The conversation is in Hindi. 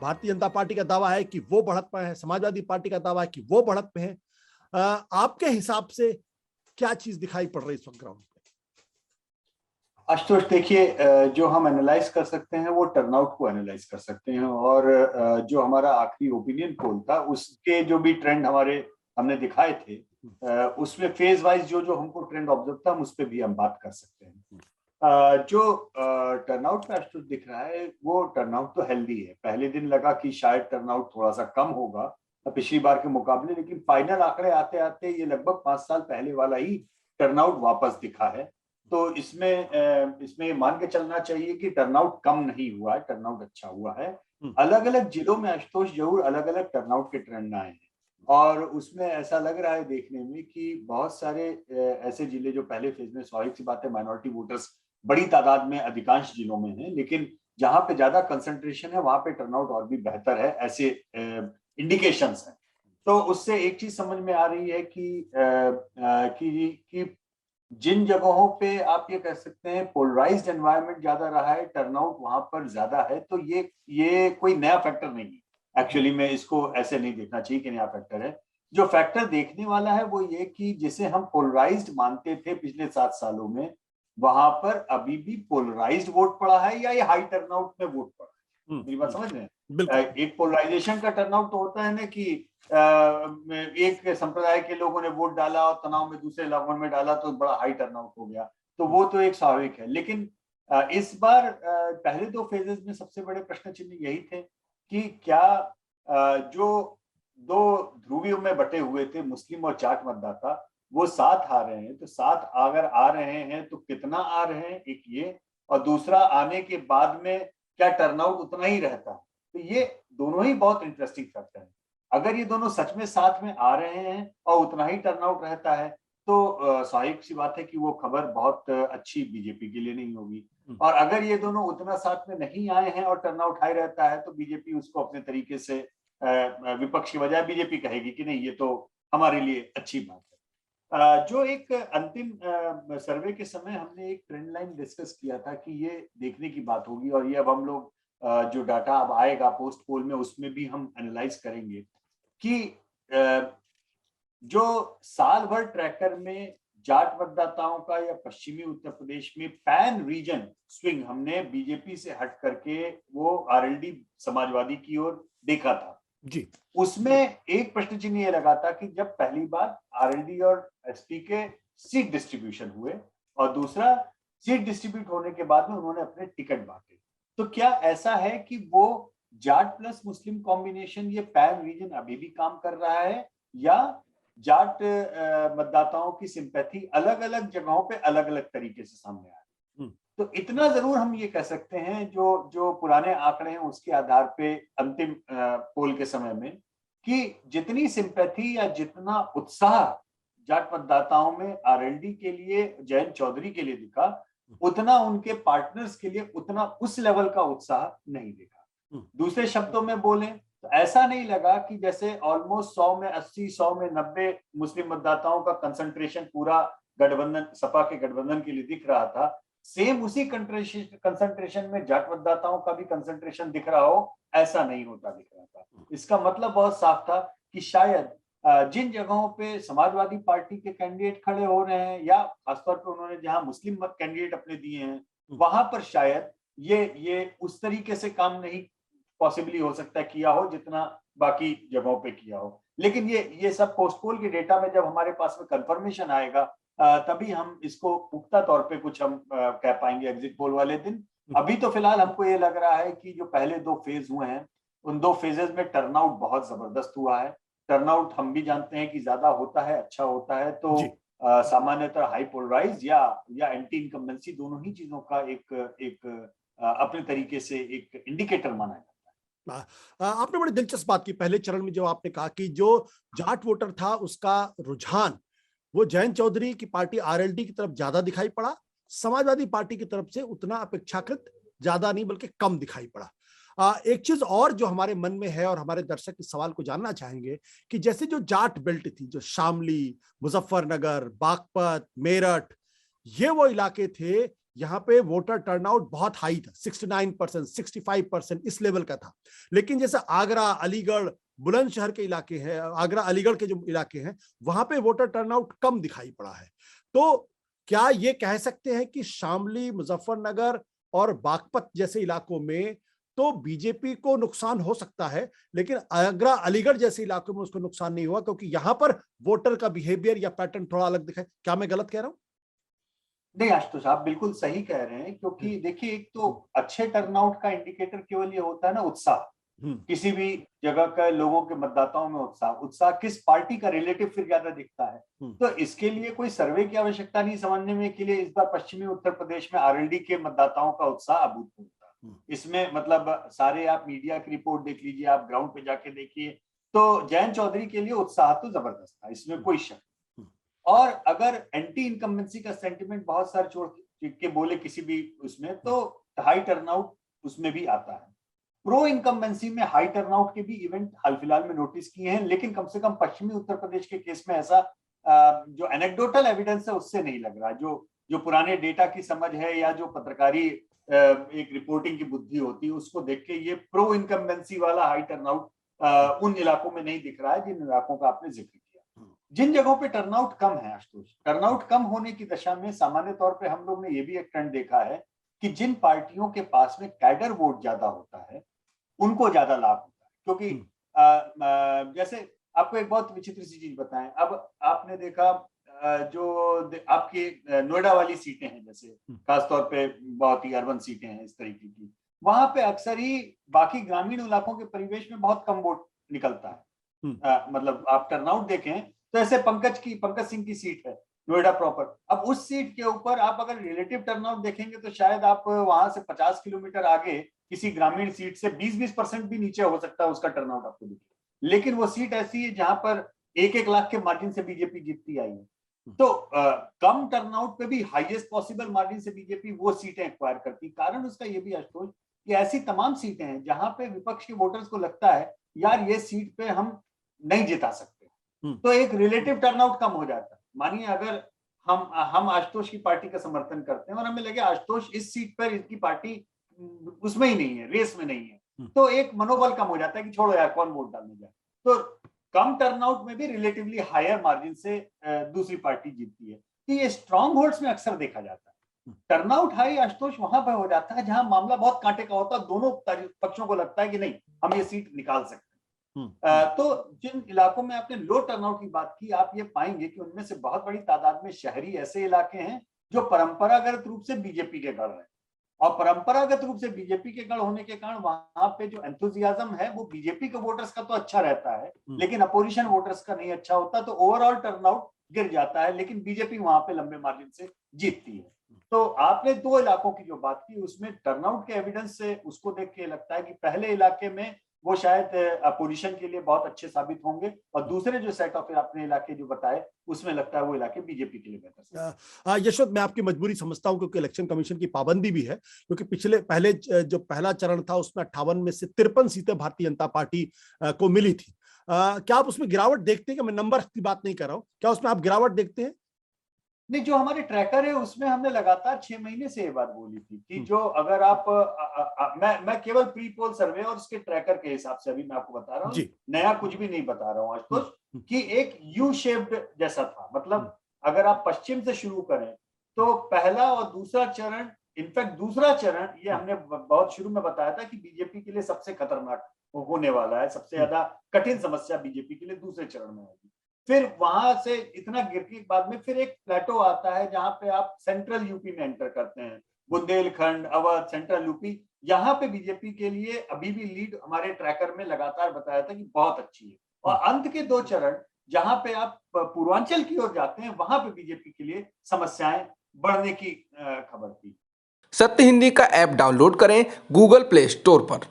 भारतीय जनता पार्टी का दावा है कि वो बढ़त में है, समाजवादी पार्टी का दावा है कि वो बढ़त में है। आपके हिसाब से क्या चीज दिखाई पड़ रही है इस वक्त ग्राउंड पे? आशुतोष, देखिए, जो हम एनालाइज कर सकते हैं वो टर्नआउट को एनालाइज कर सकते हैं, और जो हमारा आखिरी ओपिनियन पोल था उसके जो भी ट्रेंड हमने दिखाए थे, उसमें फेज वाइज जो जो हमको ट्रेंड ऑब्जर्व था, हम उस पर भी हम बात कर सकते हैं। जो टर्नआउट का आशुतोष दिख रहा है वो टर्नआउट तो हेल्दी है। पहले दिन लगा कि शायद टर्नआउट थोड़ा सा कम होगा पिछली बार के मुकाबले, लेकिन फाइनल आंकड़े आते आते ये लगभग 5 साल पहले वाला ही टर्नआउट वापस दिखा है। तो इसमें मान के चलना चाहिए कि टर्नआउट कम नहीं हुआ है, टर्नआउट अच्छा हुआ है। अलग अलग जिलों में आशुतोष जरूर अलग अलग टर्नआउट के ट्रेंड आए हैं, और उसमें ऐसा लग रहा है देखने में कि बहुत सारे ऐसे जिले जो पहले फेज में, स्वाभाविक सी बात है, माइनॉरिटी वोटर्स बड़ी तादाद में अधिकांश जिलों में है, लेकिन जहां पे ज्यादा कंसंट्रेशन है वहां पे टर्नआउट और भी बेहतर है, ऐसे इंडिकेशंस हैं। तो उससे एक चीज समझ में आ रही है कि जिन जगहों पे आप ये कह सकते हैं पोलराइज्ड एनवायरनमेंट ज्यादा रहा है, टर्नआउट वहां पर ज्यादा है, तो ये कोई नया फैक्टर नहीं है। एक्चुअली में इसको ऐसे नहीं देखना चाहिए कि नया फैक्टर है। जो फैक्टर देखने वाला है वो ये कि जिसे हम पोलराइज्ड मानते थे पिछले 7 सालों में, वहां पर अभी भी पोलराइज्ड वोट पड़ा है या ये हाई टर्नआउट में वोट पड़ा है। मेरी बात समझ रहे हैं? बिल्कुल। एक पोलराइजेशन का टर्नआउट तो होता है ना कि एक संप्रदाय के लोगों ने वोट डाला और तनाव में दूसरे इलाकों में डाला तो बड़ा हाई टर्नआउट हो गया, तो वो तो एक स्वाभाविक है। लेकिन इस बार पहले 2 फेजेस में सबसे बड़े प्रश्न चिन्ह यही थे कि क्या जो 2 ध्रुवियों में बटे हुए थे मुस्लिम और जाट मतदाता, वो साथ आ रहे हैं, तो साथ अगर आ रहे हैं तो कितना आ रहे हैं, एक ये, और दूसरा आने के बाद में क्या टर्नआउट उतना ही रहता है। तो ये दोनों ही बहुत इंटरेस्टिंग फैक्टर है। अगर ये दोनों सच में साथ में आ रहे हैं और उतना ही टर्नआउट रहता है, तो स्वाभाविक सी बात है कि वो खबर बहुत अच्छी बीजेपी के लिए नहीं होगी। और अगर ये दोनों उतना साथ में नहीं आए हैं और टर्नआउट हाई रहता है, तो बीजेपी उसको अपने तरीके से विपक्ष की बजाय बीजेपी कहेगी कि नहीं, ये तो हमारे लिए अच्छी बात है। जो एक अंतिम सर्वे के समय हमने एक ट्रेंड लाइन डिस्कस किया था कि ये देखने की बात होगी, और ये अब हम लोग जो डाटा अब आएगा पोस्ट पोल में उसमें भी हम एनालाइज करेंगे कि जो साल भर ट्रैकर में जाट मतदाताओं का या पश्चिमी उत्तर प्रदेश में पैन रीजन स्विंग हमने बीजेपी से हट करके वो आरएलडी समाजवादी की ओर देखा था जी। उसमें एक प्रश्न चिन्ह ये लगा था कि जब पहली बार आरएलडी और एसपी के सीट डिस्ट्रीब्यूशन हुए, और दूसरा सीट डिस्ट्रीब्यूट होने के बाद में उन्होंने अपने टिकट बांटे, तो क्या ऐसा है कि वो जाट प्लस मुस्लिम कॉम्बिनेशन ये पैन रीजन अभी भी काम कर रहा है, या जाट मतदाताओं की सिंपैथी अलग अलग जगहों पे अलग अलग तरीके से सामने आ रही है? तो इतना जरूर हम ये कह सकते हैं जो जो पुराने आंकड़े हैं उसके आधार पे अंतिम पोल के समय में, कि जितनी सिंपैथी या जितना उत्साह जाट मतदाताओं में आरएलडी के लिए, जयंत चौधरी के लिए दिखा, उतना उनके पार्टनर्स के लिए उतना उस लेवल का उत्साह नहीं दिखा। दूसरे शब्दों में बोले तो ऐसा नहीं लगा कि जैसे ऑलमोस्ट 100 में 80, 100 में 90 मुस्लिम मतदाताओं का कंसंट्रेशन पूरा गठबंधन, सपा के गठबंधन के लिए दिख रहा था, सेम उसी कंसंट्रेशन में जाट मतदाताओं का भी कंसंट्रेशन दिख रहा हो, ऐसा नहीं होता दिख रहा था। इसका मतलब बहुत साफ था कि शायद जिन जगहों पे समाजवादी पार्टी के कैंडिडेट खड़े हो रहे हैं, या खासतौर पर उन्होंने जहां मुस्लिम कैंडिडेट अपने दिए हैं, वहां पर शायद ये उस तरीके से काम नहीं पॉसिबली हो सकता है किया हो जितना बाकी जगहों पे किया हो। लेकिन ये सब पोस्ट पोल के डेटा में जब हमारे पास में कंफर्मेशन आएगा, तभी हम इसको पुख्ता तौर पे कुछ हम कह पाएंगे एग्जिट पोल वाले दिन। अभी तो फिलहाल हमको ये लग रहा है कि जो पहले 2 फेज हुए हैं, उन 2 फेजेस में टर्नआउट बहुत जबरदस्त हुआ है। टर्नआउट हम भी जानते हैं कि ज्यादा होता है, अच्छा होता है, तो सामान्यतः हाई पोलराइज या एंटी इनकम्बेंसी, दोनों ही चीजों का एक अपने तरीके से एक इंडिकेटर माना जाता है। आपने बड़ी दिलचस्प बात की पहले चरण में, जो आपने कहा कि जो जाट वोटर था उसका रुझान वो जयंत चौधरी की पार्टी आरएलडी की तरफ ज्यादा दिखाई पड़ा, समाजवादी पार्टी की तरफ से उतना अपेक्षाकृत ज्यादा नहीं बल्कि कम दिखाई पड़ा। एक चीज और जो हमारे मन में है और हमारे दर्शक इस सवाल को जानना चाहेंगे कि जैसे जो जाट बेल्ट थी, जो शामली, मुजफ्फरनगर, बागपत, मेरठ, ये वो इलाके थे यहाँ पे वोटर टर्नआउट बहुत हाई था, 69%, 65% इस लेवल का था। लेकिन जैसे आगरा, अलीगढ़, बुलंदशहर के इलाके हैं, आगरा अलीगढ़ के जो इलाके हैं, वहां पे वोटर टर्नआउट कम दिखाई पड़ा है। तो क्या ये कह सकते हैं कि शामली, मुजफ्फरनगर और बागपत जैसे इलाकों में तो बीजेपी को नुकसान हो सकता है, लेकिन आगरा, अलीगढ़ जैसे इलाकों में उसको नुकसान नहीं हुआ, क्योंकि यहां पर वोटर का बिहेवियर या पैटर्न थोड़ा अलग दिखा है? क्या मैं गलत कह रहा हूं? नहीं आशुतोष, आप बिल्कुल सही कह रहे हैं, क्योंकि देखिए एक तो अच्छे टर्नआउट का इंडिकेटर केवल ये होता है ना, उत्साह। किसी भी जगह का लोगों के मतदाताओं में उत्साह किस पार्टी का रिलेटिव फिर ज्यादा दिखता है। तो इसके लिए कोई सर्वे की आवश्यकता नहीं समझने में के लिए इस बार पश्चिमी उत्तर प्रदेश में आरएलडी के मतदाताओं का उत्साह अभूतपूर्व था। इसमें मतलब सारे आप मीडिया की रिपोर्ट देख लीजिए, आप ग्राउंड पे जाके देखिए, तो जयंत चौधरी के लिए उत्साह तो जबरदस्त था, इसमें कोई शक। और अगर एंटी इनकम्बेंसी का सेंटिमेंट बहुत सारे छोड़ के बोले किसी भी उसमें, तो हाई टर्नआउट उसमें भी आता है। प्रो इनकम्बेंसी में हाई टर्नआउट के भी इवेंट हाल फिलहाल में नोटिस किए हैं, लेकिन कम से कम पश्चिमी उत्तर प्रदेश के केस में ऐसा जो एनेक्डोटल एविडेंस है उससे नहीं लग रहा। जो पुराने डेटा की समझ है या जो पत्रकारी एक रिपोर्टिंग की बुद्धि होती है, उसको देख के ये प्रो इनकम्बेंसी वाला हाई टर्नआउट उन इलाकों में नहीं दिख रहा है जिन इलाकों का आपने जिक्र किया। जिन जगहों पे टर्नआउट कम है आशुतोष, टर्नआउट कम होने की दशा में सामान्य तौर पे हम लोग ने ये भी एक ट्रेंड देखा है कि जिन पार्टियों के पास में कैडर वोट ज्यादा होता है उनको ज्यादा लाभ होता है। क्योंकि जैसे आपको एक बहुत विचित्र सी चीज बताएं, अब आपने देखा जो आपकी नोएडा वाली सीटें हैं, जैसे खासतौर पे बहुत ही अर्बन सीटें हैं इस तरीके की, वहां पे अक्सर ही बाकी ग्रामीण इलाकों के परिवेश में बहुत कम वोट निकलता है। मतलब आप टर्नआउट देखें तो ऐसे पंकज सिंह की सीट है नोएडा प्रॉपर, अब उस सीट के ऊपर आप अगर रिलेटिव टर्नआउट देखेंगे तो शायद आप वहां से 50 किलोमीटर आगे किसी ग्रामीण सीट से 20% भी नीचे हो सकता है उसका टर्नआउट आपको दिखे। लेकिन वो सीट ऐसी है जहां पर 1-1 लाख के मार्जिन से बीजेपी जीतती आई है। तो कम टर्नआउट पे भी हाईएस्ट पॉसिबल मार्जिन से बीजेपी वो सीटें एक्वायर करती। कारण उसका ये भी आशुतोष कि ऐसी तमाम सीटें हैं जहां पे विपक्ष के वोटर्स को लगता है यार ये सीट पे हम नहीं जिता सकते, तो एक रिलेटिव टर्नआउट कम हो जाता है। मानिए अगर हम आशुतोष की पार्टी का समर्थन करते हैं और हमें लगे आशुतोष इस सीट पर इसकी पार्टी उसमें ही नहीं है, रेस में नहीं है, तो एक मनोबल कम हो जाता है कि छोड़ो यार कौन वोट डालने जाए। तो कम टर्नआउट में भी रिलेटिवली हायर मार्जिन से दूसरी पार्टी जीतती है। तो ये स्ट्रॉन्ग होल्ड्स में अक्सर देखा जाता है। टर्नआउट हाई आशुतोष वहां पर हो जाता है जहां मामला बहुत कांटे का होता है, दोनों पक्षों को लगता है कि नहीं हम ये सीट निकाल सकते हैं। तो जिन इलाकों में आपने लो टर्नआउट की बात की, आप ये पाएंगे कि उनमें से बहुत बड़ी तादाद में शहरी ऐसे इलाके हैं जो परंपरागत रूप से बीजेपी के गढ़ है, और परंपरागत रूप से बीजेपी के गढ़ होने के कारण वहां पे जो एंथुजियाज्म है वो बीजेपी के वोटर्स का तो अच्छा रहता है, लेकिन अपोजिशन वोटर्स का नहीं अच्छा होता, तो ओवरऑल टर्नआउट गिर जाता है, लेकिन बीजेपी वहां पे लंबे मार्जिन से जीतती है। तो आपने दो इलाकों की जो बात की उसमें टर्नआउट के एविडेंस से उसको देख के लगता है कि पहले इलाके में वो शायद अपोजिशन के लिए बहुत अच्छे साबित होंगे, और दूसरे जो सेट ऑफ आपने इलाके जो बताए उसमें लगता है वो इलाके बीजेपी के लिए बेहतर। यशवंत, मैं आपकी मजबूरी समझता हूं क्योंकि इलेक्शन कमीशन की पाबंदी भी है, क्योंकि पहले जो पहला चरण था उसमें 58 में से 53 सीटें भारतीय जनता पार्टी को मिली थी। क्या आप उसमें गिरावट देखते हैं? कि मैं नंबर की बात नहीं कर रहा हूं, क्या उसमें आप गिरावट देखते हैं? नहीं, जो हमारे ट्रैकर है उसमें हमने लगातार 6 महीने से ये बात बोली थी कि जो अगर आप मैं केवल प्री पोल सर्वे और उसके ट्रैकर के हिसाब से अभी मैं आपको बता रहा हूँ, नया कुछ भी नहीं बता रहा हूँ आशुतोष, कि एक यू शेप्ड जैसा था। मतलब अगर आप पश्चिम से शुरू करें तो पहला और दूसरा चरण, इनफैक्ट दूसरा चरण, ये हमने बहुत शुरू में बताया था कि बीजेपी के लिए सबसे खतरनाक होने वाला है, सबसे ज्यादा कठिन समस्या बीजेपी के लिए दूसरे चरण में आएगी। फिर वहां से इतना गिरने के बाद में फिर एक प्लेटो आता है जहां पे आप सेंट्रल यूपी में एंटर करते हैं, बुंदेलखंड, अवध, सेंट्रल यूपी, यहाँ पे बीजेपी के लिए अभी भी लीड हमारे ट्रैकर में लगातार बताया था कि बहुत अच्छी है। और अंत के दो चरण जहां पे आप पूर्वांचल की ओर जाते हैं वहां पे बीजेपी के लिए समस्याएं बढ़ने की खबर थी। सत्य हिंदी का ऐप डाउनलोड करें गूगल प्ले स्टोर पर।